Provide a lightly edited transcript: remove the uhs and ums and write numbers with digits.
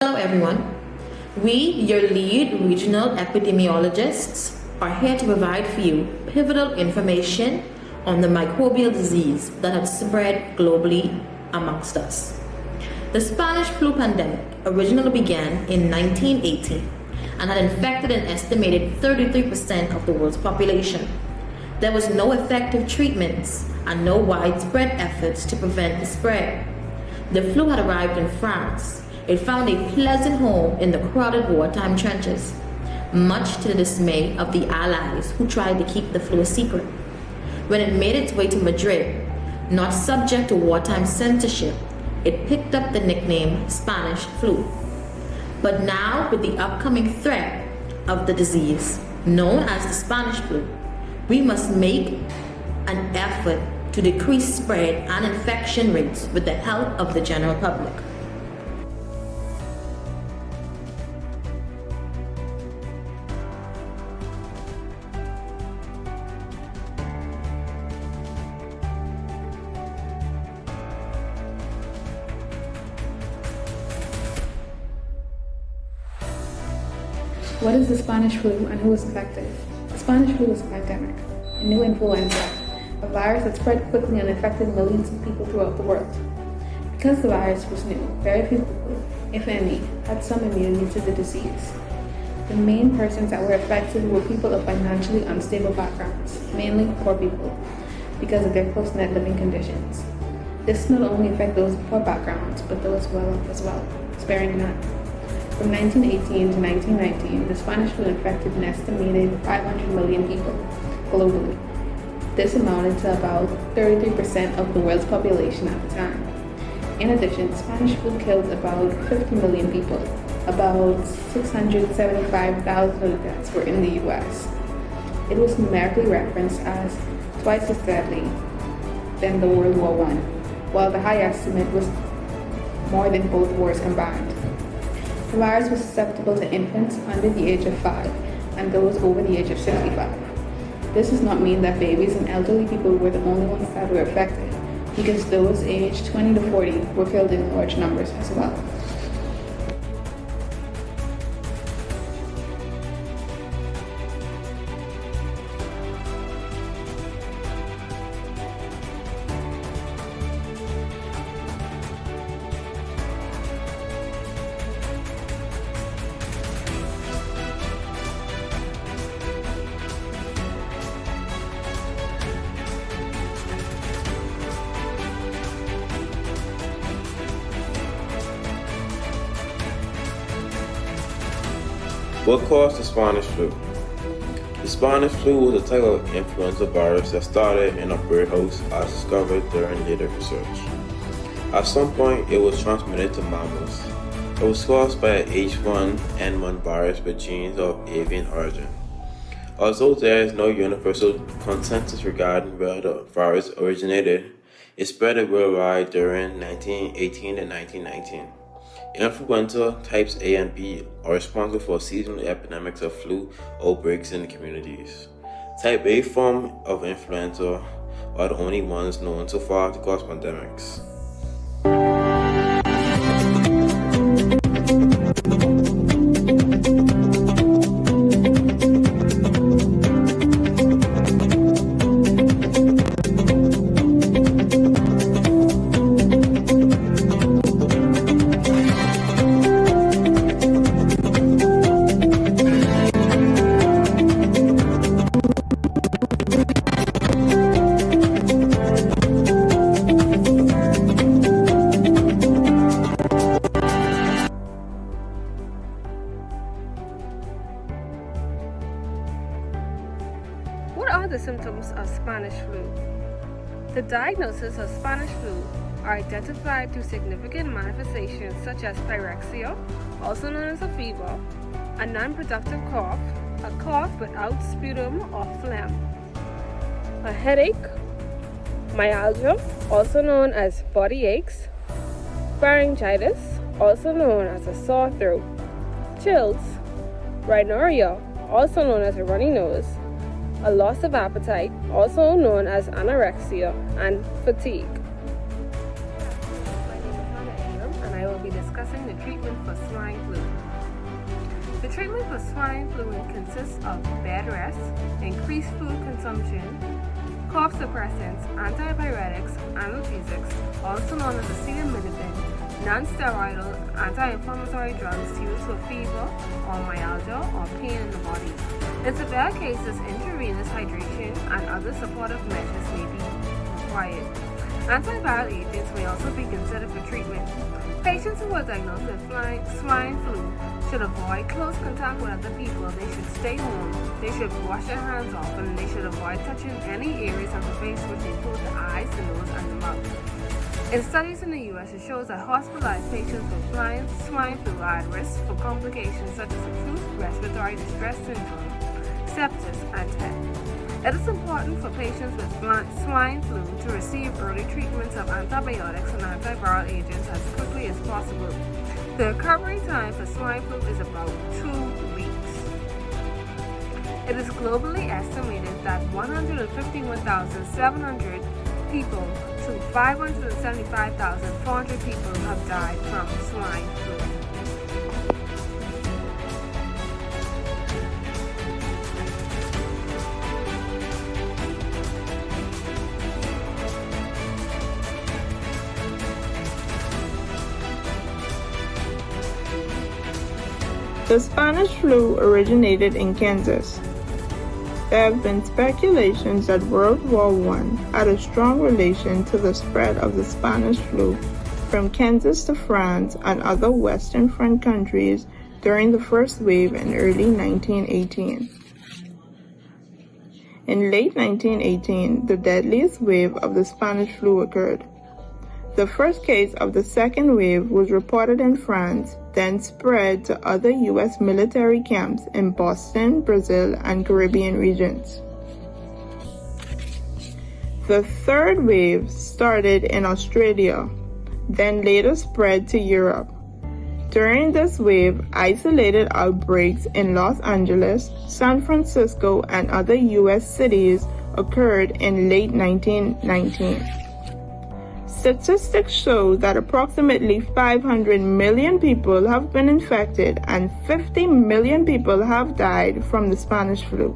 Hello everyone. We, your lead regional epidemiologists, are here to provide for you pivotal information on the microbial disease that had spread globally amongst us. The Spanish flu pandemic originally began in 1918 and had infected an estimated 33% of the world's population. There was no effective treatments and no widespread efforts to prevent the spread. The flu had arrived in France. It found a pleasant home in the crowded wartime trenches, much to the dismay of the Allies who tried to keep the flu a secret. When it made its way to Madrid, not subject to wartime censorship, it picked up the nickname Spanish flu. But now, with the upcoming threat of the disease, known as the Spanish flu, we must make an effort to decrease spread and infection rates with the help of the general public. What is the Spanish flu and who is affected? The Spanish flu is a pandemic, a new influenza, a virus that spread quickly and affected millions of people throughout the world. Because the virus was new, very few people, if any, had some immunity to the disease. The main persons that were affected were people of financially unstable backgrounds, mainly poor people, because of their close-knit living conditions. This not only affected those with poor backgrounds, but those well off as well, sparing none. From 1918 to 1919, the Spanish flu infected an estimated 500 million people globally. This amounted to about 33% of the world's population at the time. In addition, Spanish flu killed about 50 million people. About 675,000 of the deaths were in the US. It was numerically referenced as twice as deadly than the World War I, while the high estimate was more than both wars combined. The virus was susceptible to infants under the age of 5 and those over the age of 65. This does not mean that babies and elderly people were the only ones that were affected, because those aged 20 to 40 were killed in large numbers as well. What caused the Spanish flu? The Spanish flu was a type of influenza virus that started in a bird house as discovered during later research. At some point, it was transmitted to mammals. It was caused by an H1N1 virus with genes of avian origin. Although there is no universal consensus regarding where the virus originated, it spread worldwide during 1918 and 1919. Influenza types A and B are responsible for seasonal epidemics of flu outbreaks in the communities. Type A form of influenza are the only ones known so far to cause pandemics. What are the symptoms of Spanish flu? The diagnosis of Spanish flu are identified through significant manifestations such as pyrexia, also known as a fever, a non-productive cough, a cough without sputum or phlegm, a headache, myalgia, also known as body aches, pharyngitis, also known as a sore throat, chills, rhinorrhea, also known as a runny nose, a loss of appetite, also known as anorexia, and fatigue. My name is Maliyah Edgecombe, and I will be discussing discussing the treatment for swine flu. The treatment for swine flu consists of bed rest, increased food consumption, cough suppressants, antipyretics, analgesics, also known as acetaminophen, non-steroidal anti-inflammatory drugs used for fever or myalgia or pain in the body. In severe cases, intravenous hydration and other supportive measures may be required. Antiviral agents may also be considered for treatment. Patients who are diagnosed with swine flu should avoid close contact with other people. They should stay home. They should wash their hands often, and they should avoid touching any areas of the face which include the eyes, the nose, and the mouth. In studies in the U.S., it shows that hospitalized patients with swine flu are at risk for complications such as acute respiratory distress syndrome, sepsis, and death. It is important for patients with swine flu to receive early treatments of antibiotics and antiviral agents as quickly as possible. The recovery time for swine flu is about 2 weeks. It is globally estimated that 151,700 people to 575,400 people have died from swine flu. The Spanish flu originated in Kansas. There have been speculations that World War I had a strong relation to the spread of the Spanish flu from Kansas to France and other Western Front countries during the first wave in early 1918. In late 1918, the deadliest wave of the Spanish flu occurred. The first case of the second wave was reported in France, then spread to other U.S. military camps in Boston, Brazil, and Caribbean regions. The third wave started in Australia, then later spread to Europe. During this wave, isolated outbreaks in Los Angeles, San Francisco, and other U.S. cities occurred in late 1919. Statistics show that approximately 500 million people have been infected and 50 million people have died from the Spanish flu.